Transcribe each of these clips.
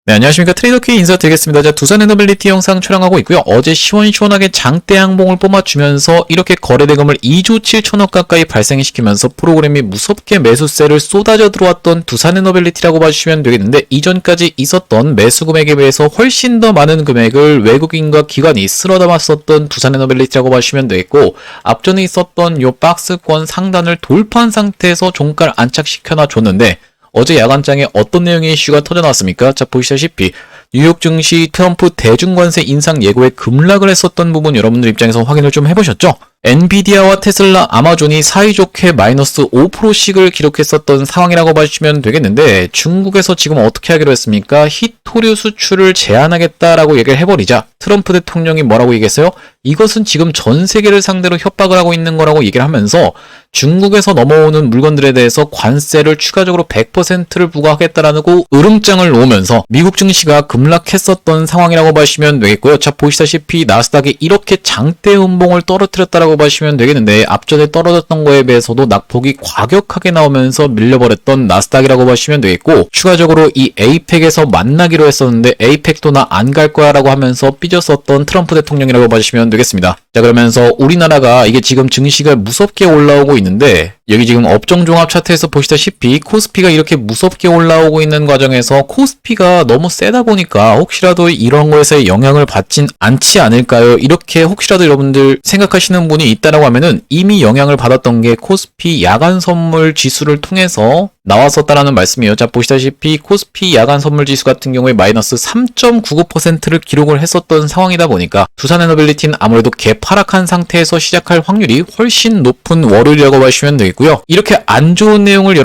네, 안녕하십니까. 트레이더키 인사드리겠습니다. 자, 두산에너빌리티 영상 촬영하고 있고요. 어제 시원시원하게 장대 항봉을 뽑아주면서 이렇게 거래대금을 2조 7천억 가까이 발생시키면서 프로그램이 무섭게 매수세를 쏟아져 들어왔던 두산에너빌리티라고 봐주시면 되겠는데, 이전까지 있었던 매수 금액에 비해서 훨씬 더 많은 금액을 외국인과 기관이 쓸어 담았었던 두산에너빌리티라고 봐주시면 되겠고, 앞전에 있었던 요 박스권 상단을 돌파한 상태에서 종가를 안착시켜놔 줬는데, 어제 야간장에 어떤 내용의 이슈가 터져나왔습니까? 자, 보시다시피 뉴욕 증시 트럼프 대중관세 인상 예고에 급락을 했었던 부분 여러분들 입장에서 확인을 좀 해보셨죠? 엔비디아와 테슬라, 아마존이 사이좋게 마이너스 5%씩을 기록했었던 상황이라고 봐주시면 되겠는데, 중국에서 지금 어떻게 하기로 했습니까? 히토류 수출을 제한하겠다라고 얘기를 해버리자 트럼프 대통령이 뭐라고 얘기했어요? 이것은 지금 전 세계를 상대로 협박을 하고 있는 거라고 얘기를 하면서 중국에서 넘어오는 물건들에 대해서 관세를 추가적으로 100%를 부과하겠다라고 으름장을 놓으면서 미국 증시가 급락했었던 상황이라고 봐주시면 되겠고요. 자, 보시다시피 나스닥이 이렇게 장대 음봉을 떨어뜨렸다라고 봐주시면 되겠는데, 앞전에 떨어졌던 거에 비해서도 낙폭이 과격하게 나오면서 밀려버렸던 나스닥이라고 봐주시면 되겠고, 추가적으로 이 에이펙에서 만나기로 했었는데 에이펙도 나 안 갈 거야 라고 하면서 삐졌었던 트럼프 대통령이라고 봐주시면 되겠습니다. 자, 그러면서 우리나라가 이게 지금 증시가 무섭게 올라오고 있는데, 여기 지금 업종종합 차트에서 보시다시피 코스피가 이렇게 무섭게 올라오고 있는 과정에서 코스피가 너무 세다 보니까 혹시라도 이런 거에서 영향을 받진 않지 않을까요? 이렇게 혹시라도 여러분들 생각하시는 분이 있다라고 하면은, 이미 영향을 받았던 게 코스피 야간 선물 지수를 통해서 나왔었다라는 말씀이에요. 자, 보시다시피 코스피 야간 선물 지수 같은 경우에 마이너스 3.99%를 기록을 했었던 상황이다 보니까 두산에너빌리티는 아무래도 개파락한 상태에서 시작할 확률이 훨씬 높은 월요일이라고 보시면 되겠고요. 이렇게 안 좋은 내용을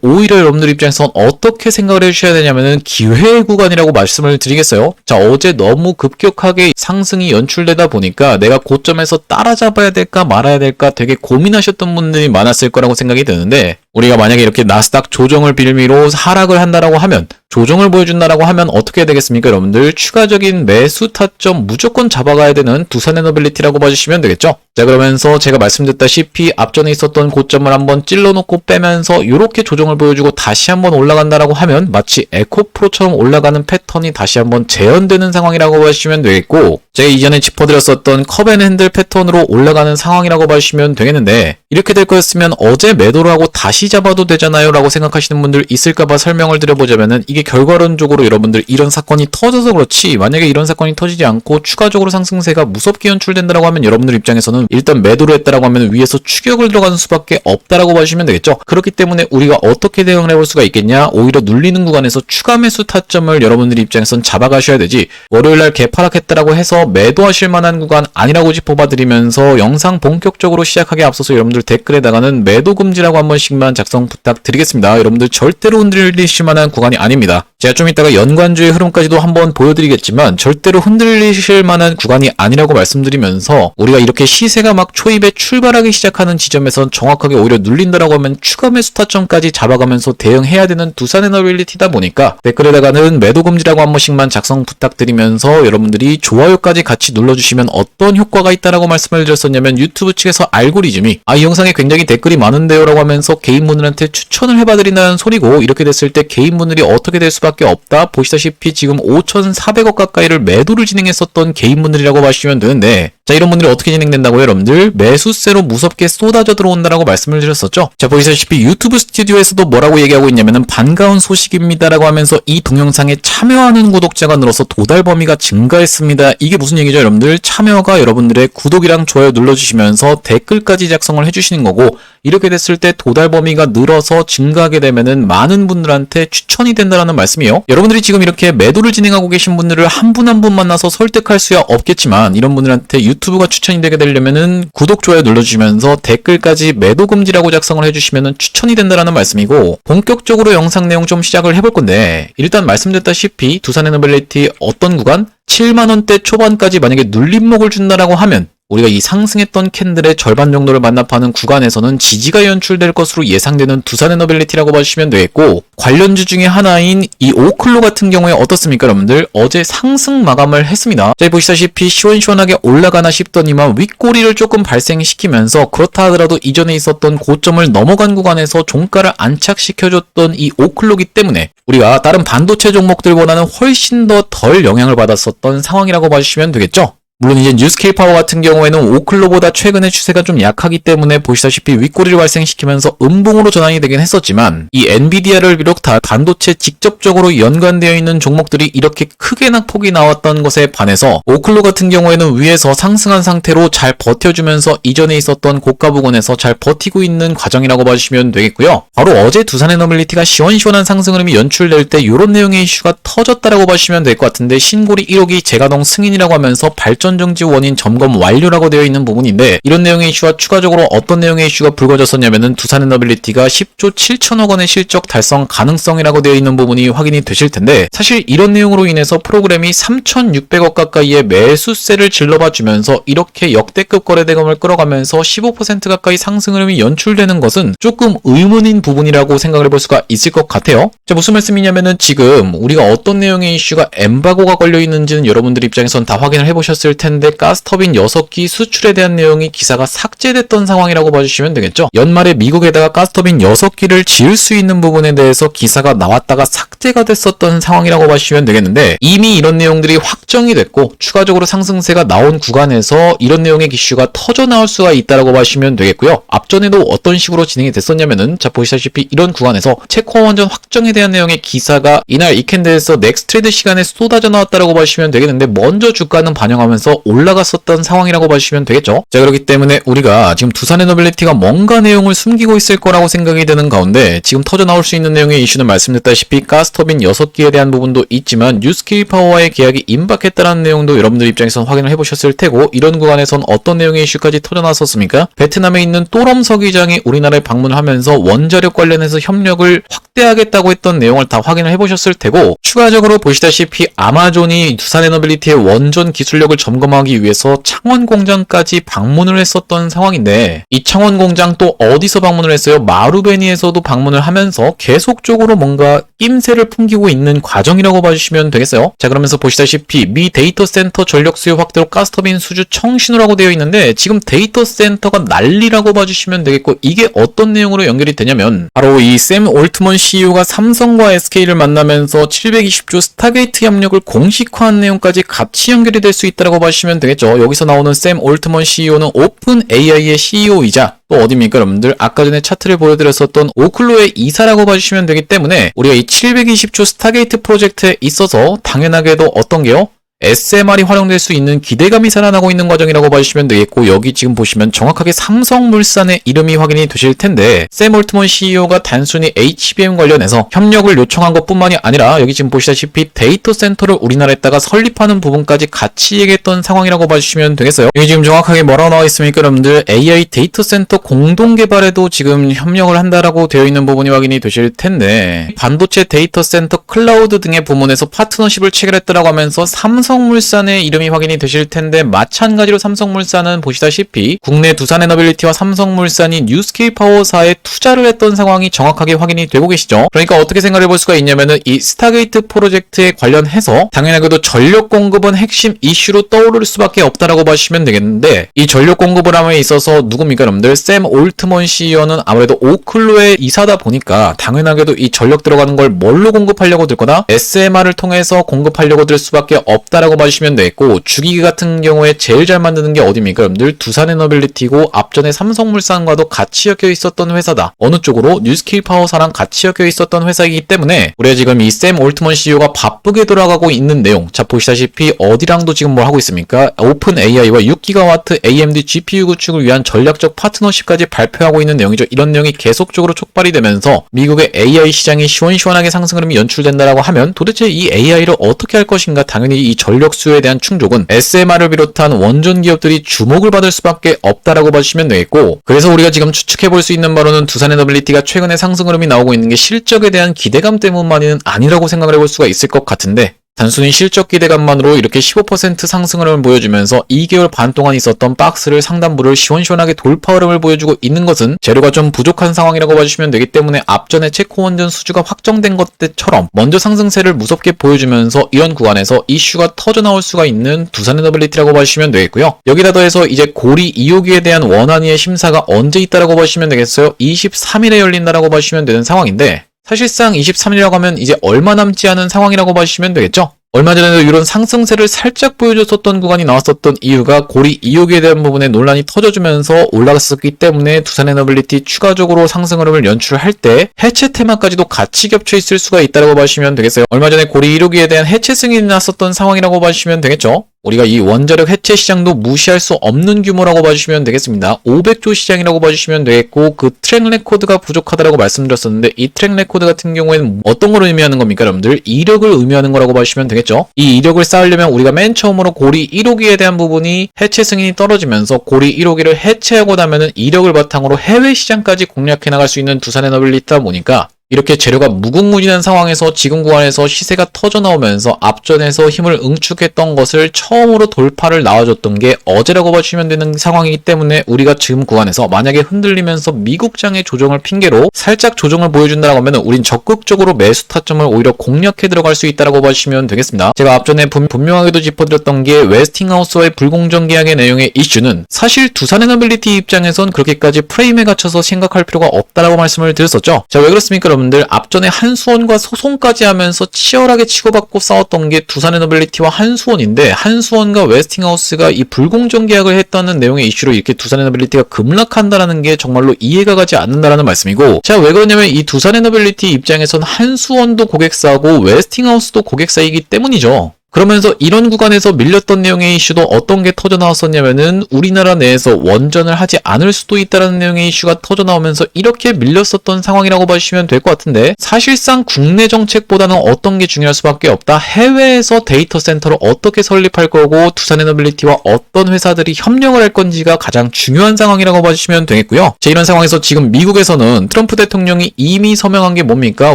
오히려 여러분들 입장에선 어떻게 생각을 해주셔야 되냐면은 기회 구간이라고 말씀을 드리겠어요. 자, 어제 너무 급격하게 상승이 연출되다 보니까 내가 고점에서 따라잡아야 될까 말아야 될까 되게 고민하셨던 분들이 많았을 거라고 생각이 드는데, 우리가 만약에 이렇게 나스닥 조정을 빌미로 하락을 한다라고 하면, 조정을 보여준다라고 하면 어떻게 해야 되겠습니까? 여러분들 추가적인 매수 타점 무조건 잡아가야 되는 두산에너빌리티라고 봐주시면 되겠죠? 자, 그러면서 제가 말씀드렸다시피 앞전에 있었던 고점을 한번 찔러놓고 빼면서 이렇게 조정을 보여주고 다시 한번 올라간다라고 하면 마치 에코프로처럼 올라가는 패턴이 다시 한번 재현되는 상황이라고 봐주시면 되겠고, 제가 이전에 짚어드렸었던 컵앤핸들 패턴으로 올라가는 상황이라고 봐주시면 되겠는데, 이렇게 될 거였으면 어제 매도를 하고 다시 잡아도 되잖아요 라고 생각하시는 분들 있을까봐 설명을 드려보자면은, 이게 결과론적으로 여러분들 이런 사건이 터져서 그렇지, 만약에 이런 사건이 터지지 않고 추가적으로 상승세가 무섭게 연출된다라고 하면 여러분들 입장에서는 일단 매도를 했다라고 하면 위에서 추격을 들어가는 수밖에 없다라고 봐주시면 되겠죠. 그렇기 때문에 우리가 어떻게 대응을 해볼 수가 있겠냐, 오히려 눌리는 구간에서 추가 매수 타점을 여러분들 입장에선 잡아가셔야 되지, 월요일날 개파락했다라고 해서 매도하실 만한 구간 아니라고 짚어봐드리면서 영상 본격적으로 시작하기 앞서서 여러분들 댓글에다가는 매도 금지라고 한 번씩만 작성 부탁드리겠습니다. 여러분들 절대로 흔들리실 만한 구간이 아닙니다. 제가 좀 이따가 연관주의 흐름까지도 한번 보여드리겠지만 절대로 흔들리실 만한 구간이 아니라고 말씀드리면서, 우리가 이렇게 시세가 막 초입에 출발하기 시작하는 지점에선 정확하게 오히려 눌린다라고 하면 추가 매수 타점까지 잡아가면서 대응해야 되는 두산에너빌리티다 보니까 댓글에다가는 매도 금지라고 한 번씩만 작성 부탁드리면서, 여러분들이 좋아요까지 같이 눌러주시면 어떤 효과가 있다라고 말씀을 드렸었냐면, 유튜브 측에서 알고리즘이 이 영상에 굉장히 댓글이 많은데요 라고 하면서 개인분들한테 추천을 해봐드린다는 소리고, 이렇게 됐을 때 개인분들이 어떻게 될 수밖에 없다. 보시다시피 지금 5,400억 가까이를 매도를 진행했었던 개인분들이라고 봐주시면 되는데, 자, 이런 분들이 어떻게 진행된다고요? 여러분들 매수세로 무섭게 쏟아져 들어온다라고 말씀을 드렸었죠. 자, 보시다시피 유튜브 스튜디오에서도 뭐라고 얘기하고 있냐면은 반가운 소식입니다라고 하면서 이 동영상에 참여하는 구독자가 늘어서 도달 범위가 증가했습니다. 이게 무슨 얘기죠? 여러분들 참여가 여러분들의 구독이랑 좋아요 눌러주시면서 댓글까지 작성을 해주시는 거고, 이렇게 됐을 때 도달 범위가 늘어서 증가하게 되면은 많은 분들한테 추천이 된다라는 말씀이에요. 여러분들이 지금 이렇게 매도를 진행하고 계신 분들을 한 분 한 분 만나서 설득할 수야 없겠지만, 이런 분들한테 유튜브가 추천이 되게 되려면은 구독, 좋아요 눌러주시면서 댓글까지 매도 금지라고 작성을 해주시면은 추천이 된다라는 말씀이고, 본격적으로 영상 내용 좀 시작을 해볼 건데, 일단 말씀드렸다시피 두산에너빌리티 어떤 구간? 7만원대 초반까지 만약에 눌림목을 준다라고 하면 우리가 이 상승했던 캔들의 절반 정도를 반납하는 구간에서는 지지가 연출될 것으로 예상되는 두산에너빌리티라고 봐주시면 되겠고, 관련주 중에 하나인 이 오클로 같은 경우에 어떻습니까 여러분들? 어제 상승 마감을 했습니다. 자, 보시다시피 시원시원하게 올라가나 싶더니만 윗꼬리를 조금 발생시키면서, 그렇다 하더라도 이전에 있었던 고점을 넘어간 구간에서 종가를 안착시켜줬던 이 오클로기 때문에 우리가 다른 반도체 종목들보다는 훨씬 더 덜 영향을 받았었던 상황이라고 봐주시면 되겠죠. 물론 이제 뉴스케일 파워 같은 경우에는 오클로보다 최근의 추세가 좀 약하기 때문에 보시다시피 윗꼬리를 발생시키면서 음봉으로 전환이 되긴 했었지만, 이 엔비디아를 비롯한 반도체 직접적으로 연관되어 있는 종목들이 이렇게 크게 낙폭이 나왔던 것에 반해서 오클로 같은 경우에는 위에서 상승한 상태로 잘 버텨주면서 이전에 있었던 고가 부근에서 잘 버티고 있는 과정이라고 봐주시면 되겠고요. 바로 어제 두산에너빌리티가 시원시원한 상승 흐름이 연출될 때 이런 내용의 이슈가 터졌다라고 봐주시면 될 것 같은데, 신고리 1호기 재가동 승인이라고 하면서 발전 정지 원인 점검 완료라고 되어 있는 부분인데, 이런 내용의 이슈와 추가적으로 어떤 내용의 이슈가 불거졌었냐면은 두산에너빌리티가 10조 7천억 원의 실적 달성 가능성이라고 되어 있는 부분이 확인이 되실 텐데, 사실 이런 내용으로 인해서 프로그램이 3,600억 가까이의 매수세를 질러봐 주면서 이렇게 역대급 거래대금을 끌어가면서 15% 가까이 상승 흐름이 연출되는 것은 조금 의문인 부분이라고 생각을 해볼 수가 있을 것 같아요. 자, 무슨 말씀이냐면은 지금 우리가 어떤 내용의 이슈가 엠바고가 걸려 있는지는 여러분들 입장에선 다 확인을 해보셨을 텐데, 가스터빈 6기 수출에 대한 내용이 기사가 삭제됐던 상황이라고 봐주시면 되겠죠. 연말에 미국에다가 가스터빈 6기를 지을 수 있는 부분에 대해서 기사가 나왔다가 삭제가 됐었던 상황이라고 봐주시면 되겠는데, 이미 이런 내용들이 확정이 됐고 추가적으로 상승세가 나온 구간에서 이런 내용의 이슈가 터져 나올 수가 있다라고 봐주시면 되겠고요. 앞전에도 어떤 식으로 진행이 됐었냐면은, 자, 보시다시피 이런 구간에서 채권 완전 확정에 대한 내용의 기사가 이날 이캔드에서 넥스트레이드 시간에 쏟아져 나왔다라고 봐주시면 되겠는데, 먼저 주가는 반영하면서 올라갔었던 상황이라고 봐주시면 되겠죠. 자, 그렇기 때문에 우리가 지금 두산에너빌리티가 뭔가 내용을 숨기고 있을 거라고 생각이 드는 가운데, 지금 터져 나올 수 있는 내용의 이슈는 말씀드렸다시피 가스터빈 6기에 대한 부분도 있지만 뉴스케일 파워와의 계약이 임박했다는 내용도 여러분들 입장에서 확인을 해보셨을 테고, 이런 구간에선 어떤 내용의 이슈까지 터져 나왔었습니까? 베트남에 있는 또럼 서기장이 우리나라에 방문하면서 원자력 관련해서 협력을 확대하겠다고 했던 내용을 다 확인을 해보셨을 테고, 추가적으로 보시다시피 아마존이 두산에너빌리티의 원전 기술력을 점검하기 위해서 창원 공장까지 방문을 했었던 상황인데, 이 창원 공장 또 어디서 방문을 했어요? 마루베니에서도 방문을 하면서 계속적으로 뭔가 낌새를 풍기고 있는 과정이라고 봐주시면 되겠어요. 자, 그러면서 보시다시피 미 데이터 센터 전력 수요 확대로 가스터빈 수주 청신호라고 되어 있는데, 지금 데이터 센터가 난리라고 봐주시면 되겠고, 이게 어떤 내용으로 연결이 되냐면, 바로 이 샘 올트먼 CEO가 삼성과 SK를 만나면서 720조 스타게이트 협력을 공식화한 내용까지 같이 연결이 될 수 있다고 봐주시면 되겠죠. 여기서 나오는 샘 올트먼 CEO는 오픈 AI의 CEO이자 또 어디입니까 여러분들? 아까 전에 차트를 보여드렸었던 오클로의 이사라고 봐주시면 되기 때문에, 우리가 이 720조 스타게이트 프로젝트에 있어서 당연하게도 어떤 게요? SMR이 활용될 수 있는 기대감이 살아나고 있는 과정이라고 봐주시면 되겠고, 여기 지금 보시면 정확하게 삼성물산의 이름이 확인이 되실 텐데, 샘 올트먼 CEO가 단순히 HBM 관련해서 협력을 요청한 것뿐만이 아니라 여기 지금 보시다시피 데이터 센터를 우리나라에다가 설립하는 부분까지 같이 얘기했던 상황이라고 봐주시면 되겠어요. 여기 지금 정확하게 뭐라고 나와 있습니까 여러분들? AI 데이터 센터 공동 개발에도 지금 협력을 한다라고 되어 있는 부분이 확인이 되실 텐데, 반도체 데이터 센터 클라우드 등의 부문에서 파트너십을 체결했다라고 하면서 삼성물산의 이름이 확인이 되실 텐데, 마찬가지로 삼성물산은 보시다시피 국내 두산에너빌리티와 삼성물산이 뉴스케일 파워사에 투자를 했던 상황이 정확하게 확인이 되고 계시죠. 그러니까 어떻게 생각해 볼 수가 있냐면은, 이 스타게이트 프로젝트에 관련해서 당연하게도 전력 공급은 핵심 이슈로 떠오를 수밖에 없다라고 봐주시면 되겠는데, 이 전력 공급을 함에 있어서 누굽니까 여러분들? 샘 올트먼 CEO는 아무래도 오클로의 이사다 보니까 당연하게도 이 전력 들어가는 걸 뭘로 공급하려고 들 거나 SMR을 통해서 공급하려고 들 수밖에 없다 라고 봐주시면 되겠고, 주기기 같은 경우에 제일 잘 만드는 게 어디입니까 여러분들? 두산에너빌리티고, 앞전에 삼성물산과도 같이 엮여 있었던 회사다. 어느 쪽으로? 뉴스케일 파워사랑 같이 엮여 있었던 회사이기 때문에, 우리가 지금 이 샘 올트먼 CEO가 바쁘게 돌아가고 있는 내용, 자 보시다시피 어디랑도 지금 뭘 하고 있습니까? 오픈 AI와 6기가와트 AMD GPU 구축을 위한 전략적 파트너십까지 발표하고 있는 내용이죠. 이런 내용이 계속적으로 촉발이 되면서 미국의 AI 시장이 시원시원하게 상승 흐름이 연출된다라고 하면, 도대체 이 AI를 어떻게 할 것인가? 당연히 이 전력 수요에 대한 충족은 SMR을 비롯한 원전 기업들이 주목을 받을 수밖에 없다라고 봐주시면 되겠고, 그래서 우리가 지금 추측해볼 수 있는 바로는 두산에너빌리티가 최근에 상승 흐름이 나오고 있는 게 실적에 대한 기대감 때문만은 아니라고 생각을 해볼 수가 있을 것 같은데, 단순히 실적 기대감만으로 이렇게 15% 상승을 보여주면서 2개월 반 동안 있었던 박스를 상단부를 시원시원하게 돌파 흐름을 보여주고 있는 것은 재료가 좀 부족한 상황이라고 봐주시면 되기 때문에 앞전에 체코 원전 수주가 확정된 것 때처럼 먼저 상승세를 무섭게 보여주면서 이런 구간에서 이슈가 터져나올 수가 있는 두산에너빌리티라고 봐주시면 되겠고요. 여기다 더해서 이제 고리 2호기에 대한 원안위의 심사가 언제 있다라고 봐주시면 되겠어요? 23일에 열린다라고 봐주시면 되는 상황인데 사실상 23일이라고 하면 이제 얼마 남지 않은 상황이라고 봐주시면 되겠죠? 얼마 전에도 이런 상승세를 살짝 보여줬었던 구간이 나왔었던 이유가 고리 2호기에 대한 부분에 논란이 터져주면서 올라갔었기 때문에 두산에너빌리티 추가적으로 상승 흐름을 연출할 때 해체 테마까지도 같이 겹쳐 있을 수가 있다고 봐주시면 되겠어요. 얼마 전에 고리 1호기에 대한 해체 승인이 났었던 상황이라고 봐주시면 되겠죠. 우리가 이 원자력 해체 시장도 무시할 수 없는 규모라고 봐주시면 되겠습니다. 500조 시장이라고 봐주시면 되겠고 그 트랙 레코드가 부족하다라고 말씀드렸었는데 이 트랙 레코드 같은 경우에는 어떤 걸 의미하는 겁니까 여러분들? 이력을 의미하는 거라고 봐주시면 되겠죠. 이 이력을 쌓으려면 우리가 맨 처음으로 고리 1호기에 대한 부분이 해체 승인이 떨어지면서 고리 1호기를 해체하고 나면은 이력을 바탕으로 해외 시장까지 공략해 나갈 수 있는 두산에너빌리티다 보니까 이렇게 재료가 무궁무진한 상황에서 지금 구간에서 시세가 터져나오면서 앞전에서 힘을 응축했던 것을 처음으로 돌파를 나와줬던 게 어제라고 봐주시면 되는 상황이기 때문에 우리가 지금 구간에서 만약에 흔들리면서 미국장의 조정을 핑계로 살짝 조정을 보여준다고 하면 우린 적극적으로 매수 타점을 오히려 공략해 들어갈 수 있다고 봐주시면 되겠습니다. 제가 앞전에 분명하게도 짚어드렸던 게 웨스팅하우스와의 불공정 계약의 내용의 이슈는 사실 두산에너빌리티 입장에선 그렇게까지 프레임에 갇혀서 생각할 필요가 없다라고 말씀을 드렸었죠. 자, 왜 그렇습니까 여러분들? 앞전에 한수원과 소송까지 하면서 치열하게 치고받고 싸웠던 게 두산에너빌리티와 한수원인데 한수원과 웨스팅하우스가 이 불공정 계약을 했다는 내용의 이슈로 이렇게 두산에너빌리티가 급락한다는 게 정말로 이해가 가지 않는다라는 말씀이고 자, 왜 그러냐면 이 두산에너빌리티 입장에선 한수원도 고객사고 웨스팅하우스도 고객사이기 때문이죠. 그러면서 이런 구간에서 밀렸던 내용의 이슈도 어떤 게 터져나왔었냐면은 우리나라 내에서 원전을 하지 않을 수도 있다는 내용의 이슈가 터져나오면서 이렇게 밀렸었던 상황이라고 봐주시면 될 것 같은데 사실상 국내 정책보다는 어떤 게 중요할 수밖에 없다. 해외에서 데이터 센터를 어떻게 설립할 거고 두산에너빌리티와 어떤 회사들이 협력을 할 건지가 가장 중요한 상황이라고 봐주시면 되겠고요. 자, 이런 상황에서 지금 미국에서는 트럼프 대통령이 이미 서명한 게 뭡니까?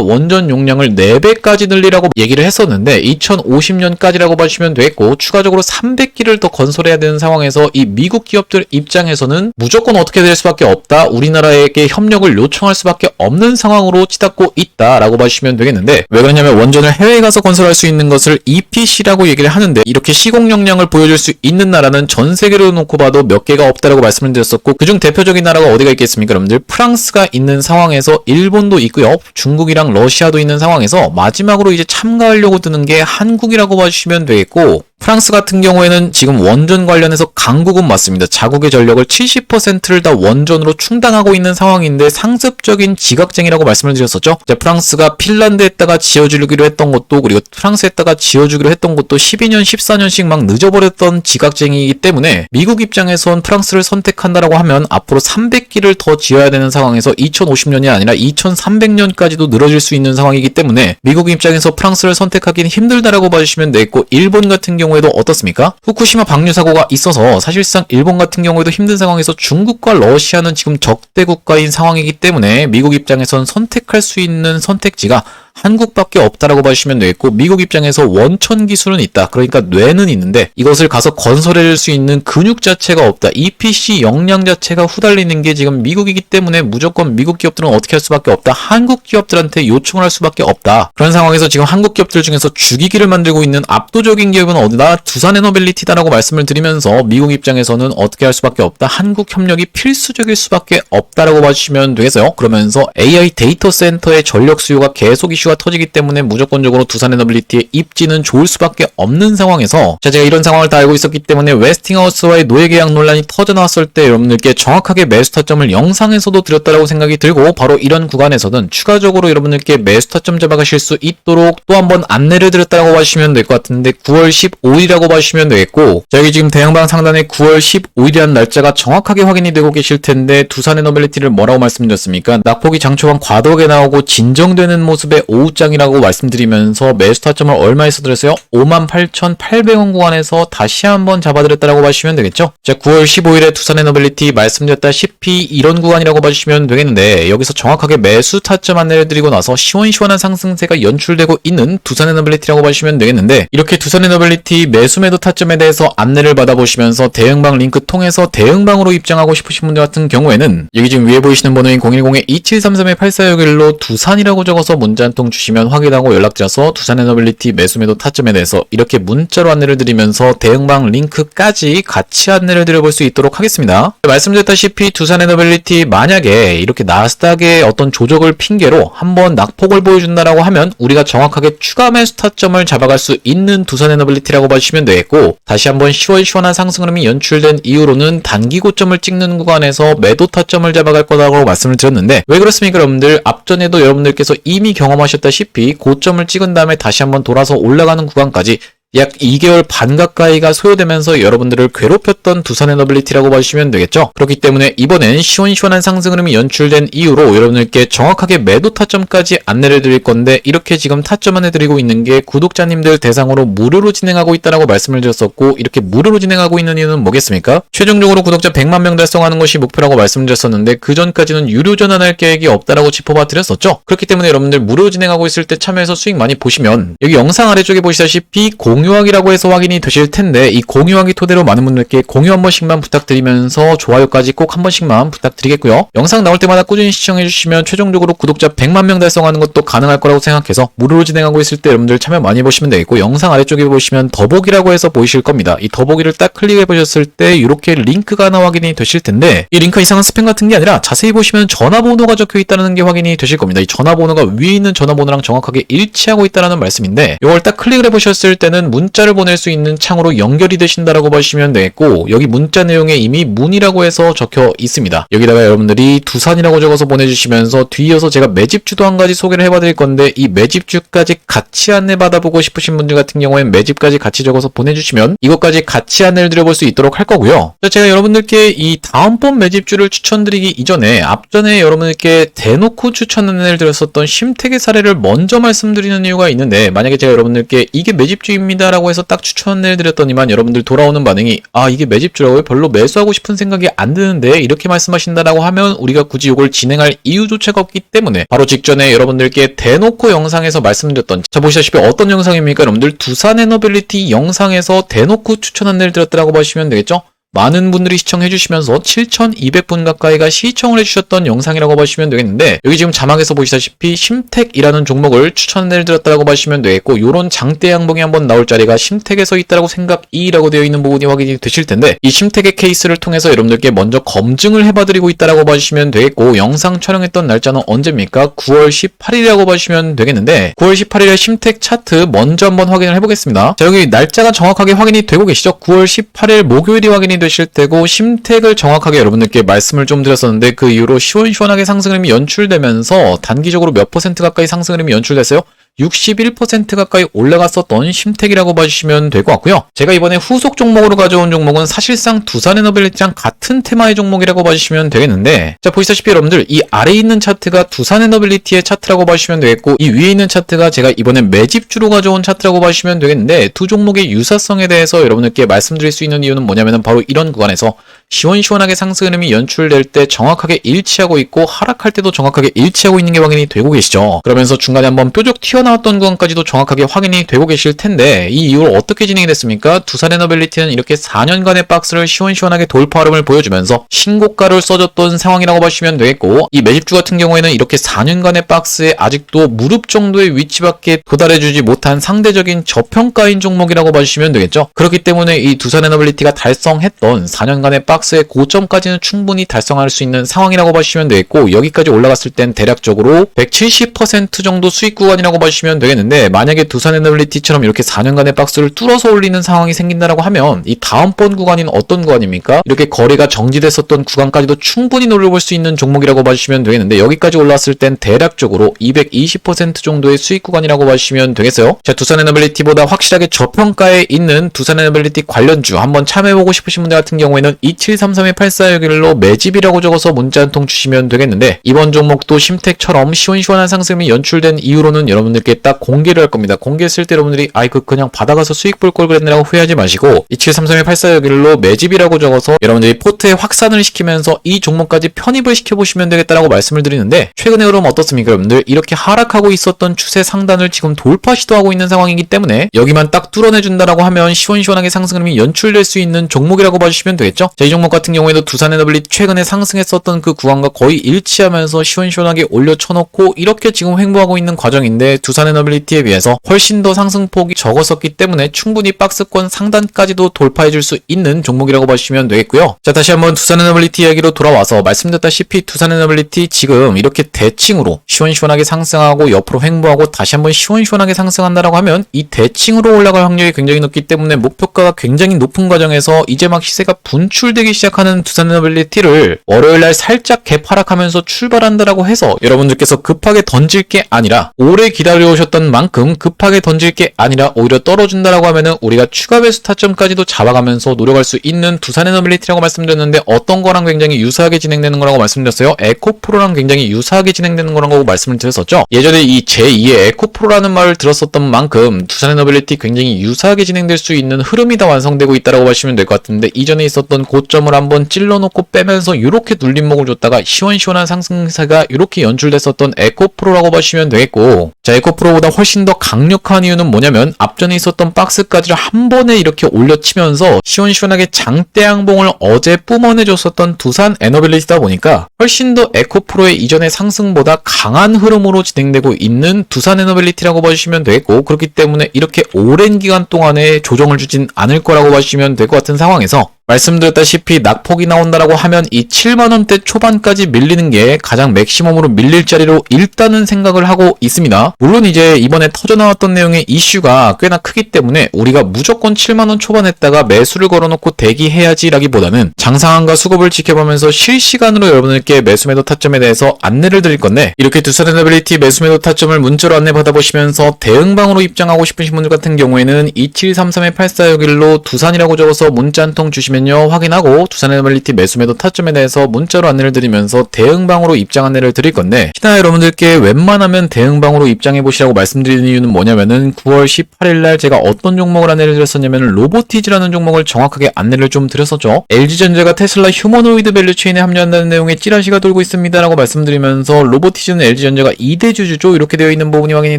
원전 용량을 4배까지 늘리라고 얘기를 했었는데 2050년까지 까지라고 봐주시면 되겠고 추가적으로 300기를 더 건설해야 되는 상황에서 이 미국 기업들 입장에서는 무조건 어떻게 될 수밖에 없다. 우리나라에게 협력을 요청할 수밖에 없는 상황으로 치닫고 있다라고 봐주시면 되겠는데 왜 그러냐면 원전을 해외에 가서 건설할 수 있는 것을 EPC라고 얘기를 하는데 이렇게 시공 역량을 보여줄 수 있는 나라는 전 세계로 놓고 봐도 몇 개가 없다라고 말씀을 드렸었고 그중 대표적인 나라가 어디가 있겠습니까 여러분들? 프랑스가 있는 상황에서 일본도 있고요. 중국이랑 러시아도 있는 상황에서 마지막으로 이제 참가하려고 드는 게 한국이라고 봐주시면 시면 되겠고 프랑스 같은 경우에는 지금 원전 관련해서 강국은 맞습니다. 자국의 전력을 70%를 다 원전으로 충당하고 있는 상황인데 상습적인 지각쟁이라고 말씀을 드렸었죠. 이제 프랑스가 핀란드에다가 지어주기로 했던 것도 그리고 프랑스에다가 지어주기로 했던 것도 12년, 14년씩 막 늦어버렸던 지각쟁이이기 때문에 미국 입장에선 프랑스를 선택한다라고 하면 앞으로 300기를 더 지어야 되는 상황에서 2050년이 아니라 2300년까지도 늘어질 수 있는 상황이기 때문에 미국 입장에서 프랑스를 선택하기는 힘들다라고 봐주시면 되겠고 일본 같은 경우에도 어떻습니까? 후쿠시마 방류 사고가 있어서 사실상 일본 같은 경우에도 힘든 상황에서 중국과 러시아는 지금 적대 국가인 상황이기 때문에 미국 입장에선 선택할 수 있는 선택지가 한국밖에 없다라고 봐주시면 되겠고 미국 입장에서 원천 기술은 있다. 그러니까 뇌는 있는데 이것을 가서 건설해줄 수 있는 근육 자체가 없다. EPC 역량 자체가 후달리는 게 지금 미국이기 때문에 무조건 미국 기업들은 어떻게 할 수밖에 없다. 한국 기업들한테 요청을 할 수밖에 없다. 그런 상황에서 지금 한국 기업들 중에서 주기기를 만들고 있는 압도적인 기업은 어디다? 두산에너빌리티다라고 말씀을 드리면서 미국 입장에서는 어떻게 할 수밖에 없다. 한국 협력이 필수적일 수밖에 없다라고 봐주시면 되겠어요. 그러면서 AI 데이터 센터의 전력 수요가 계속 이슈가 터지기 때문에 무조건적으로 두산에너빌리티의 입지는 좋을 수밖에 없는 상황에서 제가 이런 상황을 다 알고 있었기 때문에 웨스팅하우스와의 노예 계약 논란이 터져나왔을 때 여러분들께 정확하게 매수 타점을 영상에서도 드렸다라고 생각이 들고 바로 이런 구간에서는 추가적으로 여러분들께 매수 타점 잡아가실 수 있도록 또 한번 안내를 드렸다고 봐주시면 될 것 같은데 9월 15일이라고 봐주시면 되겠고 여기 지금 대형방 상단에 9월 15일이라는 날짜가 정확하게 확인이 되고 계실 텐데 두산에너빌리티를 뭐라고 말씀드렸습니까? 낙폭이 장초반 과도하게 나오고 진정되는 모습의 25장이라고 말씀드리면서 매수 타점을 얼마에 써드렸어요? 58,800원 구간에서 다시 한번 잡아드렸다라고 봐주시면 되겠죠? 자, 9월 15일에 두산에너빌리티 말씀드렸다시피 이런 구간이라고 봐주시면 되겠는데, 여기서 정확하게 매수 타점 안내를 드리고 나서 시원시원한 상승세가 연출되고 있는 두산에너빌리티라고 봐주시면 되겠는데, 이렇게 두산에너빌리티 매수 매도 타점에 대해서 안내를 받아보시면서 대응방 링크 통해서 대응방으로 입장하고 싶으신 분들 같은 경우에는 여기 지금 위에 보이시는 번호인 010-2733-8461로 두산이라고 적어서 문자 한 통 주시면 확인하고 연락드려서 두산에너빌리티 매수 매도 타점에 대해서 이렇게 문자로 안내를 드리면서 대응방 링크까지 같이 안내를 드려볼 수 있도록 하겠습니다. 말씀드렸다시피 두산에너빌리티 만약에 이렇게 나스닥의 어떤 조적을 핑계로 한번 낙폭을 보여준다라고 하면 우리가 정확하게 추가 매수 타점을 잡아갈 수 있는 두산에너빌리티라고 봐주시면 되겠고, 다시 한번 시원시원한 상승 흐름이 연출된 이후로는 단기 고점을 찍는 구간에서 매도 타점을 잡아갈 거라고 말씀을 드렸는데, 왜 그렇습니까 여러분들? 앞전에도 여러분들께서 이미 경험하셨다시피 고점을 찍은 다음에 다시 한번 돌아서 올라가는 구간까지 약 2개월 반 가까이가 소요되면서 여러분들을 괴롭혔던 두산에너빌리티라고 봐주시면 되겠죠. 그렇기 때문에 이번엔 시원시원한 상승 흐름이 연출된 이후로 여러분들께 정확하게 매도 타점까지 안내를 드릴 건데, 이렇게 지금 타점 안내 드리고 있는 게 구독자님들 대상으로 무료로 진행하고 있다라고 말씀을 드렸었고, 이렇게 무료로 진행하고 있는 이유는 뭐겠습니까? 최종적으로 구독자 100만 명 달성하는 것이 목표라고 말씀드렸었는데, 그 전까지는 유료 전환할 계획이 없다라고 짚어봐 드렸었죠. 그렇기 때문에 여러분들 무료로 진행하고 있을 때 참여해서 수익 많이 보시면 여기 영상 아래쪽에 보시다시피 공유하기라고 해서 확인이 되실 텐데, 이 공유하기 토대로 많은 분들께 공유 한 번씩만 부탁드리면서 좋아요까지 꼭 한 번씩만 부탁드리겠고요. 영상 나올 때마다 꾸준히 시청해주시면 최종적으로 구독자 100만 명 달성하는 것도 가능할 거라고 생각해서 무료로 진행하고 있을 때 여러분들 참여 많이 해보시면 되겠고, 영상 아래쪽에 보시면 더보기라고 해서 보이실 겁니다. 이 더보기를 딱 클릭해 보셨을 때 이렇게 링크가 하나 확인이 되실 텐데, 이 링크가 이상한 스팸 같은 게 아니라 자세히 보시면 전화번호가 적혀 있다는 게 확인이 되실 겁니다. 이 전화번호가 위에 있는 전화번호랑 정확하게 일치하고 있다는 말씀인데, 이걸 딱 클릭을 해보셨을 때는 문자를 보낼 수 있는 창으로 연결이 되신다라고 보시면 되겠고, 여기 문자 내용에 이미 문의라고 해서 적혀 있습니다. 여기다가 여러분들이 두산이라고 적어서 보내주시면서 뒤이어서 제가 매집주도 한 가지 소개를 해봐드릴 건데, 이 매집주까지 같이 안내받아보고 싶으신 분들 같은 경우엔 매집까지 같이 적어서 보내주시면 이것까지 같이 안내를 드려볼 수 있도록 할 거고요. 제가 여러분들께 이 다음번 매집주를 추천드리기 이전에 앞전에 여러분들께 대놓고 추천 안내를 드렸었던 심택의 사례를 먼저 말씀드리는 이유가 있는데, 만약에 제가 여러분들께 이게 매집주입니다 라고 해서 딱 추천을 드렸더니만 여러분들 돌아오는 반응이 이게 매집주라고요? 별로 매수하고 싶은 생각이 안 드는데 이렇게 말씀하신다라고 하면 우리가 굳이 이걸 진행할 이유조차가 없기 때문에 바로 직전에 여러분들께 대놓고 영상에서 말씀드렸던, 자 보시다시피 어떤 영상입니까? 여러분들 두산에너빌리티 영상에서 대놓고 추천 안내를 드렸다라고 보시면 되겠죠? 많은 분들이 시청해 주시면서 7,200분 가까이가 시청을 해주셨던 영상이라고 보시면 되겠는데, 여기 지금 자막에서 보시다시피 심택이라는 종목을 추천을 드렸다고 보시면 되겠고, 요런 장대 양봉이 한번 나올 자리가 심택에서 있다라고 생각이라고 되어 있는 부분이 확인이 되실 텐데, 이 심택의 케이스를 통해서 여러분들께 먼저 검증을 해봐드리고 있다라고 봐주시면 되겠고, 영상 촬영했던 날짜는 언제입니까? 9월 18일이라고 봐주시면 되겠는데, 9월 18일에 심택 차트 먼저 한번 확인을 해보겠습니다. 자, 여기 날짜가 정확하게 확인이 되고 계시죠? 9월 18일 목요일이 확인이 되실 테고, 심택을 정확하게 여러분들께 말씀을 좀 드렸었는데, 그 이후로 시원시원하게 상승 흐름이 연출되면서 단기적으로 몇 퍼센트 가까이 상승 흐름이 연출됐어요? 61% 가까이 올라갔었던 심택이라고 봐주시면 될 것 같고요. 제가 이번에 후속 종목으로 가져온 종목은 사실상 두산에너빌리티랑 같은 테마의 종목이라고 봐주시면 되겠는데, 자 보시다시피 여러분들 이 아래에 있는 차트가 두산에너빌리티의 차트라고 봐주시면 되겠고, 이 위에 있는 차트가 제가 이번에 매집주로 가져온 차트라고 봐주시면 되겠는데, 두 종목의 유사성에 대해서 여러분들께 말씀드릴 수 있는 이유는 뭐냐면 바로 이런 구간에서 시원시원하게 상승 흐름이 연출될 때 정확하게 일치하고 있고, 하락할 때도 정확하게 일치하고 있는 게 확인이 되고 계시죠. 그러면서 중간에 한번 뾰족 튀어나왔던 구간까지도 정확하게 확인이 되고 계실 텐데, 이 이후로 어떻게 진행이 됐습니까? 두산에너빌리티는 이렇게 4년간의 박스를 시원시원하게 돌파 흐름을 보여주면서 신고가를 써줬던 상황이라고 보시면 되겠고, 이 매집주 같은 경우에는 이렇게 4년간의 박스에 아직도 무릎 정도의 위치밖에 도달해주지 못한 상대적인 저평가인 종목이라고 봐주시면 되겠죠. 그렇기 때문에 이 두산에너빌리티가 달성했던 4년간의 박스의 고점까지는 충분히 달성할 수 있는 상황이라고 봐주시면 되겠고, 여기까지 올라갔을 땐 대략적으로 170% 정도 수익 구간이라고 봐주시면 되겠는데, 만약에 두산에너빌리티처럼 이렇게 4년간의 박스를 뚫어서 올리는 상황이 생긴다라고 하면 이 다음번 구간인 어떤 구간입니까? 이렇게 거래가 정지됐었던 구간까지도 충분히 노려볼 수 있는 종목이라고 봐주시면 되겠는데, 여기까지 올랐을 땐 대략적으로 220% 정도의 수익 구간이라고 봐주시면 되겠어요. 자, 두산에너빌리티보다 확실하게 저평가에 있는 두산에너빌리티 관련주 한번 참여해보고 싶으신 분들 같은 경우에는 2 2733-8461로 매집이라고 적어서 문자 한 통 주시면 되겠는데, 이번 종목도 심택처럼 시원시원한 상승이 연출된 이후로는 여러분들께 딱 공개를 할 겁니다. 공개했을 때 여러분들이 그냥 받아가서 수익 볼 걸 그랬느라고 후회하지 마시고 2733-8461로 매집이라고 적어서 여러분들이 포트에 확산을 시키면서 이 종목까지 편입을 시켜보시면 되겠다라고 말씀을 드리는데, 최근의 흐름 어떻습니까 여러분들? 이렇게 하락하고 있었던 추세 상단을 지금 돌파 시도하고 있는 상황이기 때문에 여기만 딱 뚫어내준다라고 하면 시원시원하게 상승 흐름이 연출될 수 있는 종목이라고 봐주시면 되겠죠. 자, 이 종목 같은 경우에도 두산에너블리티 최근에 상승했었던 그 구간과 거의 일치하면서 시원시원하게 올려쳐놓고 이렇게 지금 횡보하고 있는 과정인데, 두산에너블리티에 비해서 훨씬 더 상승폭이 적었었기 때문에 충분히 박스권 상단까지도 돌파해줄 수 있는 종목이라고 봐주시면 되겠고요. 자, 다시 한번 두산에너블리티 이야기로 돌아와서 말씀드렸다시피 두산에너블리티 지금 이렇게 대칭으로 시원시원하게 상승하고 옆으로 횡보하고 다시 한번 시원시원하게 상승한다라고 하면 이 대칭으로 올라갈 확률이 굉장히 높기 때문에 목표가가 굉장히 높은 과정에서 이제 막 시세가 분출되기 시작하는 두산에너블리티를 월요일날 살짝 개파락하면서 출발한다라고 해서 여러분들께서 급하게 던질 게 아니라, 오래 기다려오셨던 만큼 급하게 던질 게 아니라 오히려 떨어진다라고 하면은 우리가 추가 배수 타점까지도 잡아가면서 노력할 수 있는 두산에너블리티라고 말씀드렸는데, 어떤 거랑 굉장히 유사하게 진행되는 거라고 말씀드렸어요. 에코프로랑 굉장히 유사하게 진행되는 거라고 말씀을 드렸었죠. 예전에 이 제2의 에코프로라는 말을 들었었던 만큼 두산에너블리티 굉장히 유사하게 진행될 수 있는 흐름이 다 완성되고 있다라고 보시면 될 것 같은데, 이전에 있었던 고점을 한번 찔러놓고 빼면서 이렇게 눌림목을 줬다가 시원시원한 상승세가 이렇게 연출됐었던 에코프로라고 보시면 되겠고, 자, 에코프로보다 훨씬 더 강력한 이유는 뭐냐면 앞전에 있었던 박스까지를 한 번에 이렇게 올려치면서 시원시원하게 장대양봉을 어제 뿜어내줬었던 두산에너빌리티다 보니까 훨씬 더 에코프로의 이전의 상승보다 강한 흐름으로 진행되고 있는 두산에너빌리티라고 봐주시면 되겠고, 그렇기 때문에 이렇게 오랜 기간 동안에 조정을 주진 않을 거라고 봐주시면 될 것 같은 상황에서, 말씀드렸다시피 낙폭이 나온다라고 하면 이 7만원대 초반까지 밀리는 게 가장 맥시멈으로 밀릴 자리로 일단은 생각을 하고 있습니다. 물론 이제 이번에 터져나왔던 내용의 이슈가 꽤나 크기 때문에 우리가 무조건 7만원 초반 했다가 매수를 걸어놓고 대기해야지 라기보다는 장상한가 수급을 지켜보면서 실시간으로 여러분들께 매수매도 타점에 대해서 안내를 드릴 건데, 이렇게 두산에너빌리티 매수매도 타점을 문자로 안내 받아보시면서 대응방으로 입장하고 싶으신 분들 같은 경우에는 2733-8461로 두산이라고 적어서 문자 한 통 주시면 확인하고 두산에너빌리티 매수매도 타점에 대해서 문자로 안내를 드리면서 대응방으로 입장 안내를 드릴 건데, 혹시나 여러분들께 웬만하면 대응방으로 입장해 보시라고 말씀드리는 이유는 뭐냐면은 9월 18일날 제가 어떤 종목을 안내를 드렸었냐면 로보티즈라는 종목을 정확하게 안내를 좀 드렸었죠. LG전자가 테슬라 휴머노이드 밸류체인에 합류한다는 내용의 찌라시가 돌고 있습니다라고 말씀드리면서, 로보티즈는 LG전자가 2대 주주죠 이렇게 되어 있는 부분이 확인이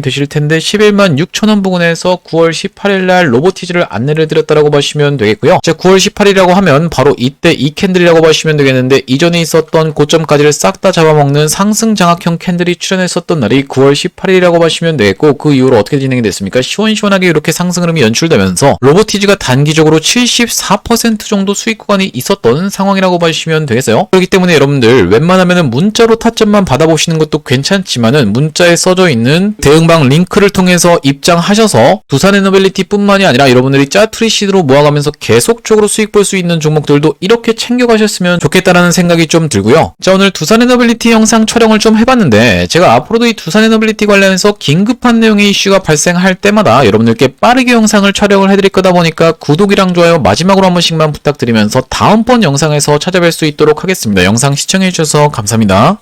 되실 텐데 11만 6천원 부근에서 9월 18일날 로보티즈를 안내를 드렸다라고 보시면 되겠고요. 자, 9월 18일이라고 하면 바로 이때 이 캔들이라고 보시면 되겠는데, 이전에 있었던 고점까지를 싹 다 잡아먹는 상승 장악형 캔들이 출현했었던 날이 9월 18일이라고 보시면 되겠고, 그 이후로 어떻게 진행이 됐습니까? 시원시원하게 이렇게 상승 흐름이 연출되면서 로보티즈가 단기적으로 74% 정도 수익 구간이 있었던 상황이라고 보시면 되겠어요. 그렇기 때문에 여러분들 웬만하면은 문자로 타점만 받아보시는 것도 괜찮지만은 문자에 써져 있는 대응방 링크를 통해서 입장하셔서 두산에너빌리티 뿐만이 아니라 여러분들이 짜투리 시드로 모아가면서 계속적으로 수익 볼 수 있는 종목들도 이렇게 챙겨가셨으면 좋겠다라는 생각이 좀 들고요. 자, 오늘 두산에너빌리티 영상 촬영을 좀 해봤는데, 제가 앞으로도 이 두산에너빌리티 관련해서 긴급한 내용의 이슈가 발생할 때마다 여러분들께 빠르게 영상을 촬영을 해드릴 거다 보니까 구독이랑 좋아요 마지막으로 한 번씩만 부탁드리면서 다음번 영상에서 찾아뵐 수 있도록 하겠습니다. 영상 시청해주셔서 감사합니다.